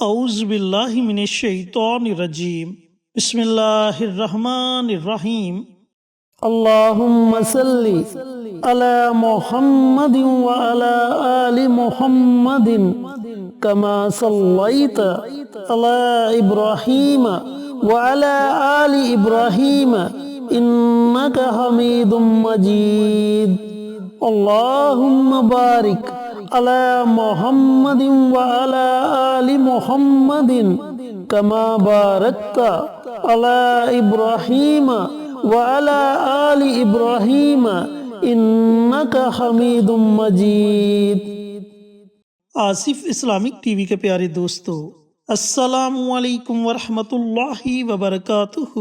اعوذ باللہ من الشیطان الرجیم بسم اللہ الرحمن الرحیم اللہم صلی علی محمد وعلی آل محمد کما صلیت علی ابراہیم وعلی آل ابراہیم انک حمید مجید اللہم بارک علی محمد وعلی آل محمد کما بارکت علی ابراہیم وعلی آل ابراہیم انک حمید مجید۔ آصف اسلامک ٹی وی کے پیارے دوستو، السلام علیکم ورحمۃ اللہ وبرکاتہ۔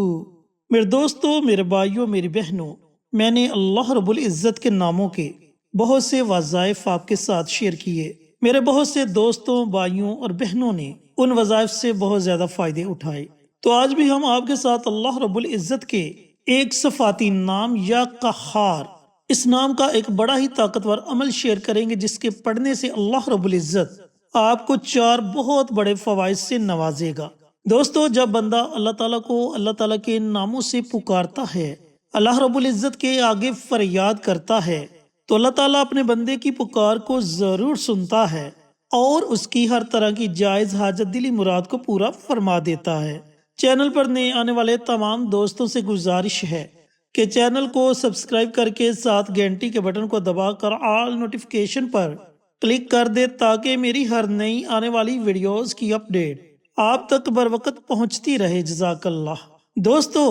میرے دوستو، میرے بھائیوں، میری بہنوں، میں نے اللہ رب العزت کے ناموں کے بہت سے وظائف آپ کے ساتھ شیئر کیے۔ میرے بہت سے دوستوں، بھائیوں اور بہنوں نے ان وظائف سے بہت زیادہ فائدے اٹھائے۔ تو آج بھی ہم آپ کے ساتھ اللہ رب العزت کے ایک صفاتی نام یا قہار، اس نام کا ایک بڑا ہی طاقتور عمل شیئر کریں گے، جس کے پڑھنے سے اللہ رب العزت آپ کو 4 بہت بڑے فوائد سے نوازے گا۔ دوستو، جب بندہ اللہ تعالیٰ کو اللہ تعالیٰ کے ناموں سے پکارتا ہے، اللہ رب العزت کے آگے فریاد کرتا ہے، تو اللہ تعالیٰ اپنے بندے کی پکار کو ضرور سنتا ہے اور اس کی ہر طرح کی جائز حاجت دلی مراد کو پورا فرما دیتا ہے۔ چینل پر نئے آنے والے تمام دوستوں سے گزارش ہے کہ چینل کو سبسکرائب کر کے ساتھ گھنٹی کے بٹن کو دبا کر آل نوٹیفیکیشن پر کلک کر دے، تاکہ میری ہر نئی آنے والی ویڈیوز کی اپڈیٹ آپ تک بر وقت پہنچتی رہے۔ جزاک اللہ۔ دوستو،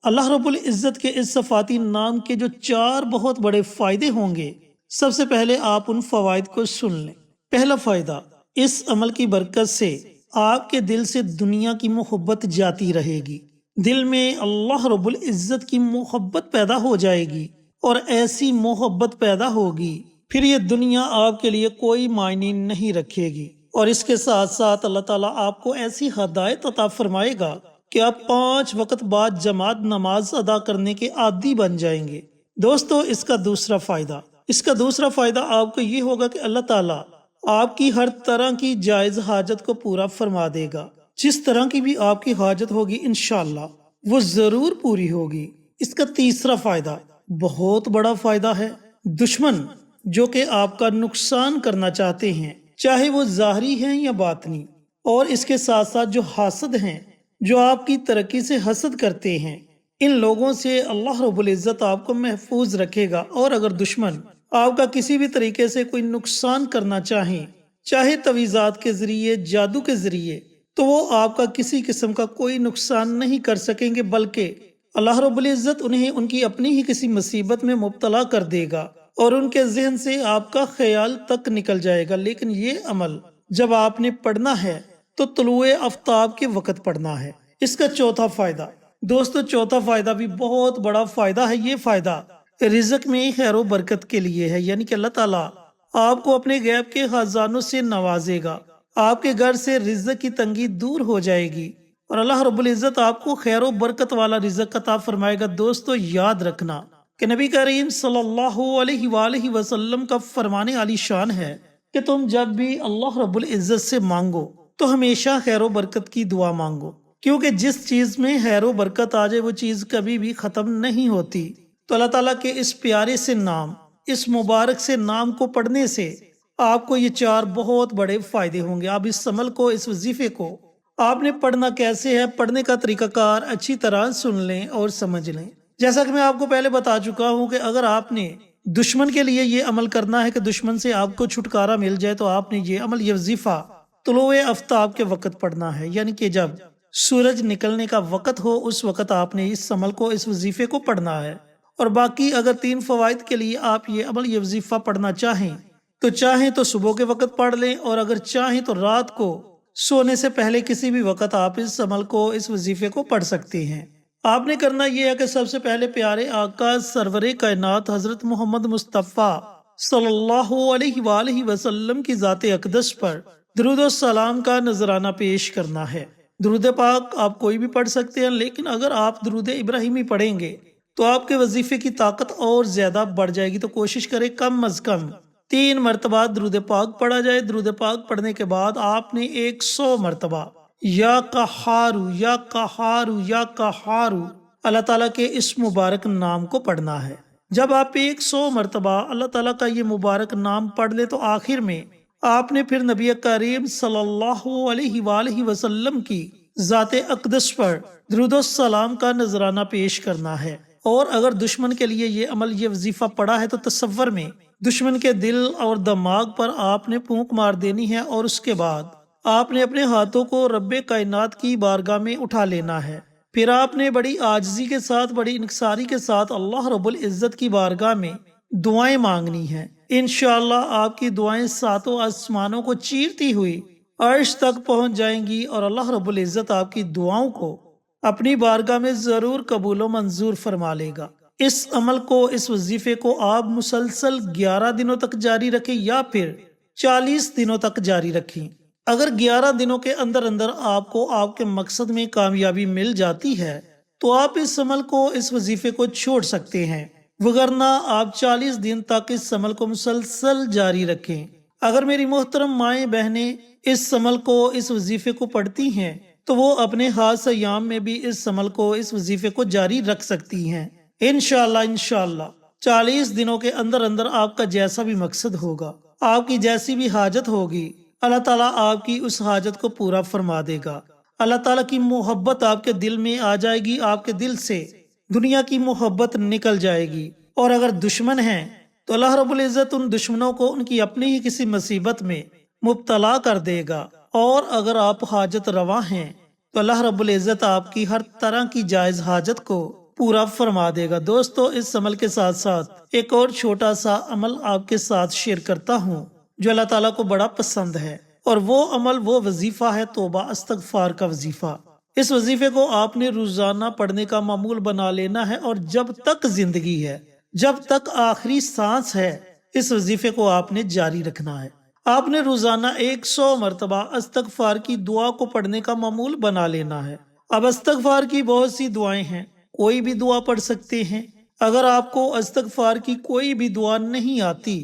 اللہ رب العزت کے اس صفاتی نام کے جو 4 بہت بڑے فائدے ہوں گے، سب سے پہلے آپ ان فوائد کو سن لیں۔ پہلا فائدہ، اس عمل کی برکت سے آپ کے دل سے دنیا کی محبت جاتی رہے گی۔ دل میں اللہ رب العزت کی محبت پیدا ہو جائے گی، اور ایسی محبت پیدا ہوگی پھر یہ دنیا آپ کے لیے کوئی معنی نہیں رکھے گی۔ اور اس کے ساتھ ساتھ اللہ تعالیٰ آپ کو ایسی ہدایت عطا فرمائے گا کہ آپ 5 وقت بعد جماعت نماز ادا کرنے کے عادی بن جائیں گے۔ دوستو، اس کا دوسرا فائدہ آپ کو یہ ہوگا کہ اللہ تعالیٰ آپ کی ہر طرح کی جائز حاجت کو پورا فرما دے گا۔ جس طرح کی بھی آپ کی حاجت ہوگی، انشاءاللہ وہ ضرور پوری ہوگی۔ اس کا تیسرا فائدہ بہت بڑا فائدہ ہے۔ دشمن جو کہ آپ کا نقصان کرنا چاہتے ہیں، چاہے وہ ظاہری ہیں یا باطنی، اور اس کے ساتھ ساتھ جو حاسد ہیں، جو آپ کی ترقی سے حسد کرتے ہیں، ان لوگوں سے اللہ رب العزت آپ کو محفوظ رکھے گا۔ اور اگر دشمن آپ کا کسی بھی طریقے سے کوئی نقصان کرنا چاہیں، چاہے تعویذات کے ذریعے، جادو کے ذریعے، تو وہ آپ کا کسی قسم کا کوئی نقصان نہیں کر سکیں گے، بلکہ اللہ رب العزت انہیں ان کی اپنی ہی کسی مصیبت میں مبتلا کر دے گا، اور ان کے ذہن سے آپ کا خیال تک نکل جائے گا۔ لیکن یہ عمل جب آپ نے پڑھنا ہے تو طلوع آفتاب کے وقت پڑھنا ہے۔ اس کا چوتھا فائدہ، دوستو، چوتھا فائدہ بھی بہت بڑا فائدہ ہے۔ یہ فائدہ رزق میں خیر و برکت کے لیے ہے، یعنی کہ اللہ تعالیٰ آپ کو اپنے غیب کے خزانوں سے نوازے گا، آپ کے گھر سے رزق کی تنگی دور ہو جائے گی، اور اللہ رب العزت آپ کو خیر و برکت والا رزق عطا فرمائے گا۔ دوستو، یاد رکھنا کہ نبی کریم صلی اللہ علیہ وآلہ وسلم کا فرمان عالی شان ہے کہ تم جب بھی اللہ رب العزت سے مانگو تو ہمیشہ خیر و برکت کی دعا مانگو، کیونکہ جس چیز میں خیر و برکت آ جائے وہ چیز کبھی بھی ختم نہیں ہوتی۔ تو اللہ تعالیٰ کے اس پیارے سے نام، اس مبارک سے نام کو پڑھنے سے آپ کو یہ 4 بہت بڑے فائدے ہوں گے۔ آپ اس عمل کو، اس وظیفے کو آپ نے پڑھنا کیسے ہے، پڑھنے کا طریقہ کار اچھی طرح سن لیں اور سمجھ لیں۔ جیسا کہ میں آپ کو پہلے بتا چکا ہوں کہ اگر آپ نے دشمن کے لیے یہ عمل کرنا ہے کہ دشمن سے آپ کو چھٹکارا مل جائے، تو آپ نے یہ عمل، یہ وظیفہ طلوع آفتاب کے وقت پڑھنا ہے، یعنی کہ جب سورج نکلنے کا وقت ہو، اس وقت آپ نے اس عمل کو، اس وظیفے کو پڑھنا ہے۔ اور باقی اگر 3 فوائد کے لیے آپ یہ عمل، یہ وظیفہ پڑھنا چاہیں تو صبح کے وقت پڑھ لیں، اور اگر چاہیں تو رات کو سونے سے پہلے کسی بھی وقت آپ اس عمل کو، اس وظیفے کو پڑھ سکتے ہیں۔ آپ نے کرنا یہ ہے کہ سب سے پہلے پیارے آقا سرور کائنات حضرت محمد مصطفیٰ صلی اللہ علیہ وآلہ وسلم کی ذات اقدس پر درود و سلام کا نذرانہ پیش کرنا ہے۔ درود پاک آپ کوئی بھی پڑھ سکتے ہیں، لیکن اگر آپ درود ابراہیمی پڑھیں گے تو آپ کے وظیفے کی طاقت اور زیادہ بڑھ جائے گی۔ تو کوشش کریں کم از کم 3 مرتبہ درود پاک پڑھا جائے۔ درود پاک پڑھنے کے بعد آپ نے 100 مرتبہ یا قہارو یا قہارو یا قہارو اللہ تعالیٰ کے اس مبارک نام کو پڑھنا ہے۔ جب آپ 100 مرتبہ اللہ تعالیٰ کا یہ مبارک نام پڑھ لے تو آخر میں آپ نے پھر نبی کریم صلی اللہ علیہ وآلہ وسلم کی ذات اقدس پر درود و سلام کا نذرانہ پیش کرنا ہے۔ اور اگر دشمن کے لیے یہ عمل، یہ وظیفہ پڑا ہے تو تصور میں دشمن کے دل اور دماغ پر آپ نے پھونک مار دینی ہے، اور اس کے بعد آپ نے اپنے ہاتھوں کو رب کائنات کی بارگاہ میں اٹھا لینا ہے۔ پھر آپ نے بڑی عاجزی کے ساتھ، بڑی انکساری کے ساتھ اللہ رب العزت کی بارگاہ میں دعائیں مانگنی ہیں۔ انشاءاللہ آپ کی دعائیں 7 آسمانوں کو چیرتی ہوئی عرش تک پہنچ جائیں گی، اور اللہ رب العزت آپ کی دعاؤں کو اپنی بارگاہ میں ضرور قبول و منظور فرما لے گا۔ اس عمل کو، اس وظیفے کو آپ مسلسل 11 دنوں تک جاری رکھیں یا پھر 40 دنوں تک جاری رکھیں۔ اگر 11 دنوں کے اندر اندر آپ کو آپ کے مقصد میں کامیابی مل جاتی ہے تو آپ اس عمل کو، اس وظیفے کو چھوڑ سکتے ہیں، وگرنہ آپ 40 دن تک اس عمل کو مسلسل جاری رکھیں۔ اگر میری محترم مائیں بہنیں اس عمل کو، اس وظیفے کو پڑھتی ہیں تو وہ اپنے خاص ایام میں بھی اس عمل کو، اس وظیفے کو جاری رکھ سکتی ہیں۔ انشاءاللہ 40 دنوں کے اندر اندر آپ کا جیسا بھی مقصد ہوگا، آپ کی جیسی بھی حاجت ہوگی، اللہ تعالیٰ آپ کی اس حاجت کو پورا فرما دے گا۔ اللہ تعالیٰ کی محبت آپ کے دل میں آ جائے گی، آپ کے دل سے دنیا کی محبت نکل جائے گی۔ اور اگر دشمن ہیں تو اللہ رب العزت ان دشمنوں کو ان کی اپنی ہی کسی مصیبت میں مبتلا کر دے گا، اور اگر آپ حاجت رواں ہیں تو اللہ رب العزت آپ کی ہر طرح کی جائز حاجت کو پورا فرما دے گا۔ دوستو، اس عمل کے ساتھ ساتھ ایک اور چھوٹا سا عمل آپ کے ساتھ شیئر کرتا ہوں جو اللہ تعالیٰ کو بڑا پسند ہے، اور وہ عمل، وہ وظیفہ ہے توبہ استغفار کا وظیفہ۔ اس وظیفے کو آپ نے روزانہ پڑھنے کا معمول بنا لینا ہے، اور جب تک زندگی ہے، جب تک آخری سانس ہے، اس وظیفے کو آپ نے جاری رکھنا ہے۔ آپ نے روزانہ 100 مرتبہ استغفار کی دعا کو پڑھنے کا معمول بنا لینا ہے۔ اب استغفار کی بہت سی دعائیں ہیں، کوئی بھی دعا پڑھ سکتے ہیں۔ اگر آپ کو استغفار کی کوئی بھی دعا نہیں آتی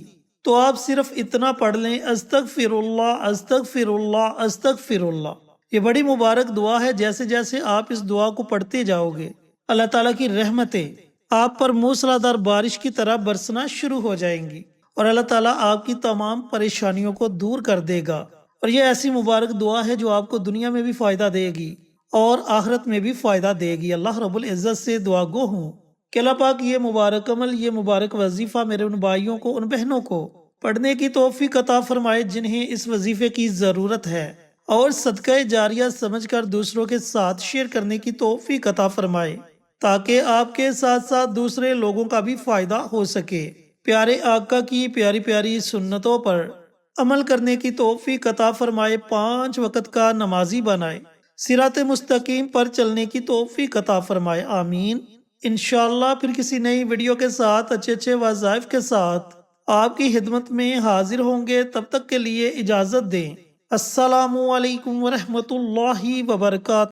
تو آپ صرف اتنا پڑھ لیں، استغفر اللہ استغفر اللہ استغفر اللہ۔ یہ بڑی مبارک دعا ہے۔ جیسے جیسے آپ اس دعا کو پڑھتے جاؤ گے، اللہ تعالیٰ کی رحمتیں آپ پر موسلادھار بارش کی طرح برسنا شروع ہو جائیں گی، اور اللہ تعالیٰ آپ کی تمام پریشانیوں کو دور کر دے گا۔ اور یہ ایسی مبارک دعا ہے جو آپ کو دنیا میں بھی فائدہ دے گی اور آخرت میں بھی فائدہ دے گی۔ اللہ رب العزت سے دعا گو ہوں کہ اللہ پاک یہ مبارک عمل، یہ مبارک وظیفہ میرے ان بھائیوں کو، ان بہنوں کو پڑھنے کی توفیق عطا فرمائے جنہیں اس وظیفے کی ضرورت ہے، اور صدقہ جاریہ سمجھ کر دوسروں کے ساتھ شیئر کرنے کی توفیق عطا فرمائے، تاکہ آپ کے ساتھ ساتھ دوسرے لوگوں کا بھی فائدہ ہو سکے۔ پیارے آقا کی پیاری پیاری سنتوں پر عمل کرنے کی توفیق عطا فرمائے، 5 وقت کا نمازی بنائے، صراط مستقیم پر چلنے کی توفیق عطا فرمائے، آمین۔ انشاءاللہ پھر کسی نئی ویڈیو کے ساتھ، اچھے وظائف کے ساتھ آپ کی خدمت میں حاضر ہوں گے۔ تب تک کے لیے اجازت دیں۔ السلام علیکم ورحمۃ اللہ وبرکاتہ۔